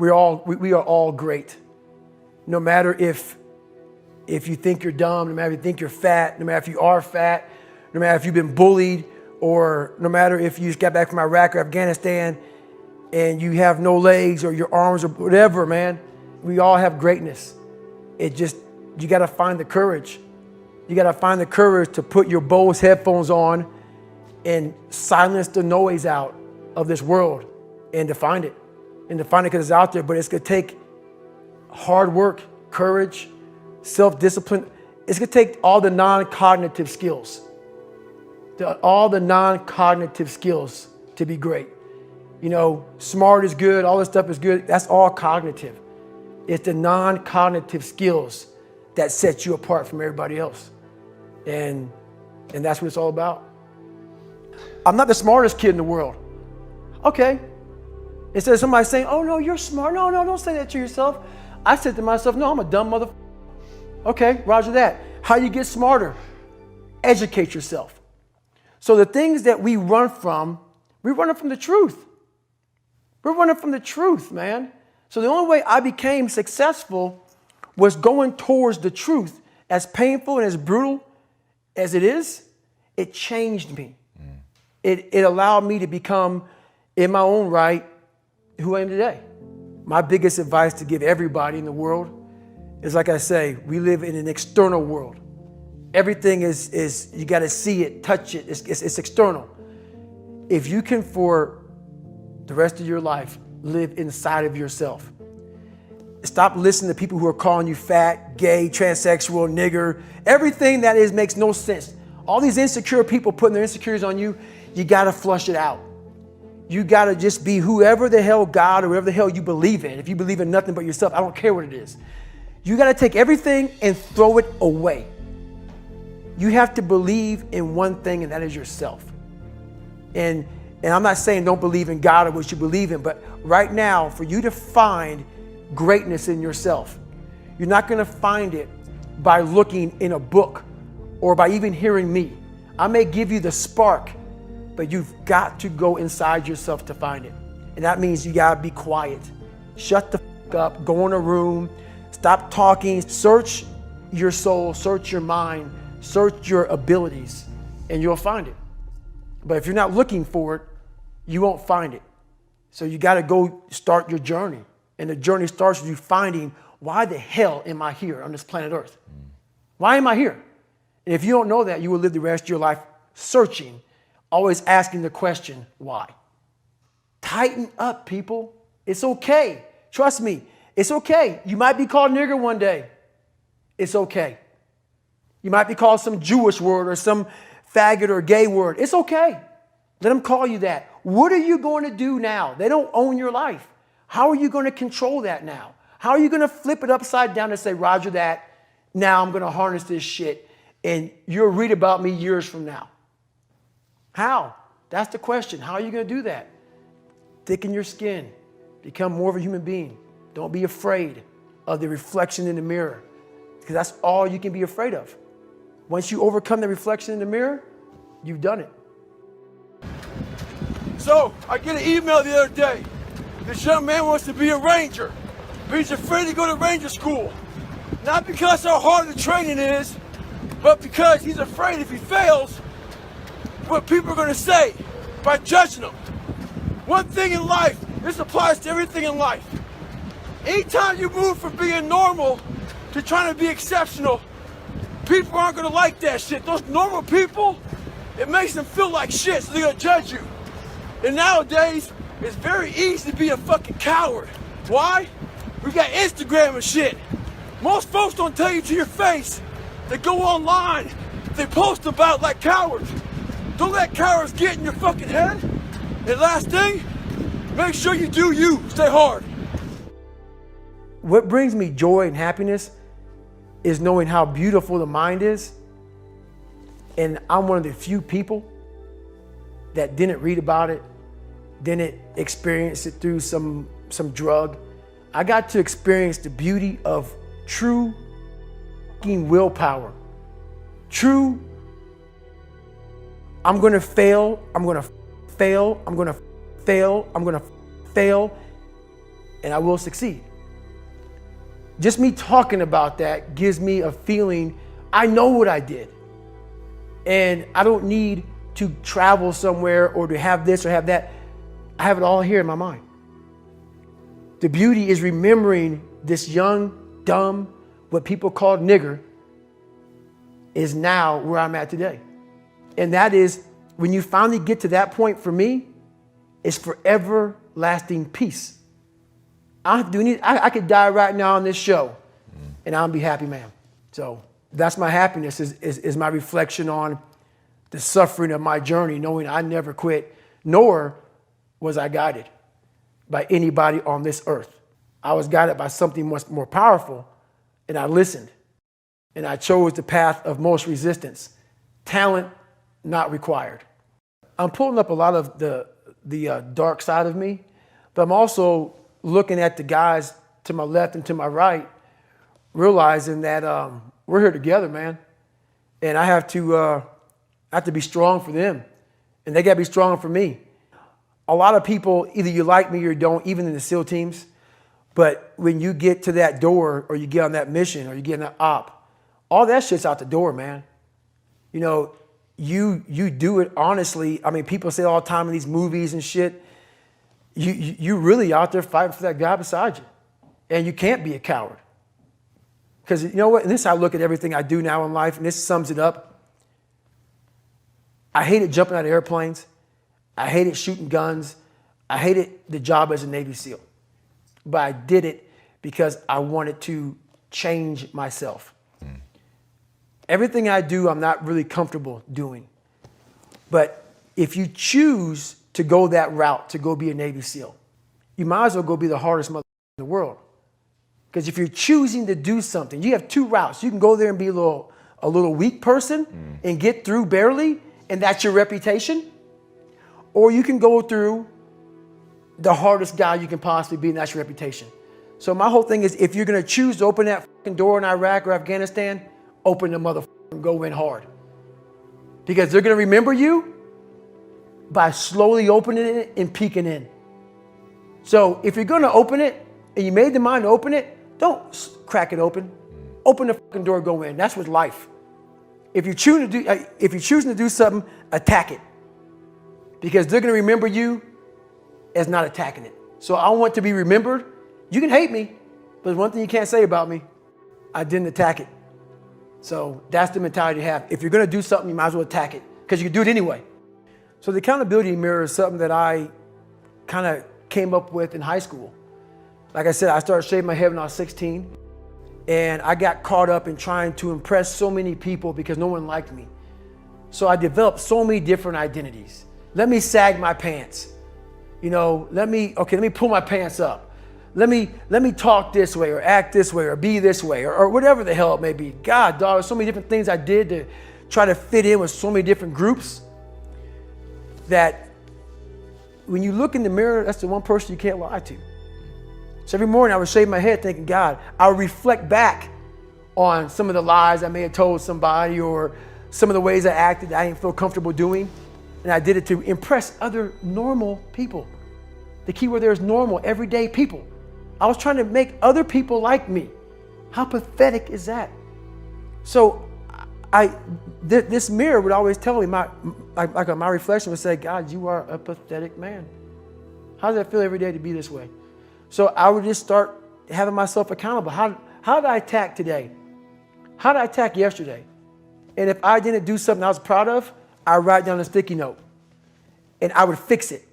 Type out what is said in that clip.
we are all great. No matter if you think you're dumb, no matter if you think you're fat, no matter if you are fat, no matter if you've been bullied, or no matter if you just got back from Iraq or Afghanistan and you have no legs or your arms or whatever, man, we all have greatness. You gotta find the courage. You gotta find the courage to put your Bose headphones on and silence the noise out of this world and to find it. And to find it because it's out there, but it's gonna take hard work, courage, self-discipline. It's gonna take all the non-cognitive skills. All the non-cognitive skills to be great. You know, smart is good, all this stuff is good. That's all cognitive. It's the non-cognitive skills that set you apart from everybody else. And that's what it's all about. I'm not the smartest kid in the world. Okay. Instead of somebody saying, oh no, you're smart. No, don't say that to yourself. I said to myself, no, I'm a dumb motherfucker. Okay, roger that. How you get smarter? Educate yourself. So the things that we run from the truth. We're running from the truth, man. So the only way I became successful was going towards the truth. As painful and as brutal as it is, it changed me. It allowed me to become, in my own right, who I am today. My biggest advice to give everybody in the world is, like I say, we live in an external world. Everything is you got to see it, touch it. It's external. If you can, for the rest of your life, live inside of yourself. Stop listening to people who are calling you fat, gay, transsexual, nigger. Everything that is makes no sense. All these insecure people putting their insecurities on you, you got to flush it out. You got to just be whoever the hell God or whatever the hell you believe in. If you believe in nothing but yourself, I don't care what it is. You got to take everything and throw it away. You have to believe in one thing, and that is yourself. And I'm not saying don't believe in God or what you believe in, but right now, for you to find greatness in yourself, you're not going to find it by looking in a book or by even hearing me. I may give you the spark, but you've got to go inside yourself to find it. And that means you got to be quiet. Shut the fuck up, go in a room, stop talking, search your soul, search your mind, search your abilities, and you'll find it. But if you're not looking for it, you won't find it. So you got to go start your journey. And the journey starts with you finding, why the hell am I here on this planet Earth? Why am I here? And if you don't know that, you will live the rest of your life searching, always asking the question, why? Tighten up, people. It's okay. Trust me, it's okay. You might be called nigger one day. It's okay. You might be called some Jewish word or some faggot or gay word. It's okay. Let them call you that. What are you going to do now? They don't own your life. How are you going to control that now? How are you going to flip it upside down and say, Roger that, now I'm going to harness this shit and you'll read about me years from now? How? That's the question. How are you going to do that? Thicken your skin. Become more of a human being. Don't be afraid of the reflection in the mirror, because that's all you can be afraid of. Once you overcome the reflection in the mirror, you've done it. So, I get an email the other day. This young man wants to be a ranger, but he's afraid to go to ranger school. Not because how hard the training is, but because he's afraid if he fails, what people are going to say by judging him. One thing in life, this applies to everything in life. Anytime you move from being normal to trying to be exceptional, people aren't going to like that shit. Those normal people, it makes them feel like shit, so they're going to judge you. And nowadays, it's very easy to be a fucking coward. Why? We got Instagram and shit. Most folks don't tell you to your face. They go online, they post about like cowards. Don't let cowards get in your fucking head. And last thing, make sure you do you. Stay hard. What brings me joy and happiness is knowing how beautiful the mind is. And I'm one of the few people that didn't read about it, didn't experience it through some drug. I got to experience the beauty of true willpower. True, I'm gonna fail, I'm gonna fail, I'm gonna fail, I'm gonna fail. and I will succeed. Just me talking about that gives me a feeling I know what I did. And I don't need to travel somewhere or to have this or have that. I have it all here in my mind. The beauty is remembering this young, dumb, what people call nigger, is now where I'm at today. And that is, when you finally get to that point, for me, it's for everlasting peace. I could die right now on this show and I'll be happy, man. So that's my happiness, is my reflection on the suffering of my journey, knowing I never quit, nor was I guided by anybody on this earth. I was guided by something much more powerful, and I listened, and I chose the path of most resistance. Talent not required. I'm pulling up a lot of the dark side of me, but I'm also looking at the guys to my left and to my right, realizing that we're here together, man. And I have to be strong for them, and they got to be strong for me. A lot of people, either you like me or you don't, even in the SEAL teams, but when you get to that door or you get on that mission or you get on that op, all that shit's out the door, man. You know, you do it honestly. I mean, people say all the time in these movies and shit, you really out there fighting for that guy beside you. And you can't be a coward. Because you know what? And this is how I look at everything I do now in life, and this sums it up. I hated jumping out of airplanes. I hated shooting guns. I hated the job as a Navy SEAL. But I did it because I wanted to change myself. Everything I do, I'm not really comfortable doing. But if you choose to go that route, to go be a Navy SEAL, you might as well go be the hardest mother in the world. Because if you're choosing to do something, you have two routes. You can go there and be a little weak person and get through barely, and that's your reputation. Or you can go through the hardest guy you can possibly be, and that's your reputation. So my whole thing is, if you're going to choose to open that fucking door in Iraq or Afghanistan, open the motherfucker and go in hard. Because they're going to remember you by slowly opening it and peeking in. So if you're going to open it and you made the mind to open it, don't crack it open. Open the fucking door, go in. That's with life. If you're choosing to do something, attack it. Because they're going to remember you as not attacking it. So I want to be remembered. You can hate me, but there's one thing you can't say about me. I didn't attack it. So that's the mentality to have. If you're going to do something, you might as well attack it, because you can do it anyway. So the accountability mirror is something that I kind of came up with in high school. Like I said, I started shaving my head when I was 16, and I got caught up in trying to impress so many people because no one liked me. So I developed so many different identities. Let me sag my pants. You know, let me pull my pants up. Let me talk this way or act this way or be this way or whatever the hell it may be. God, dog, there's so many different things I did to try to fit in with so many different groups that when you look in the mirror, that's the one person you can't lie to. So every morning I would shave my head thinking, God, I would reflect back on some of the lies I may have told somebody or some of the ways I acted that I didn't feel comfortable doing. And I did it to impress other normal people. The key word there is normal, everyday people. I was trying to make other people like me. How pathetic is that? So this mirror would always tell me, my reflection would say, God, you are a pathetic man. How does that feel every day to be this way? So I would just start having myself accountable. How did I attack today? How did I attack yesterday? And if I didn't do something I was proud of, I would write down a sticky note and I would fix it.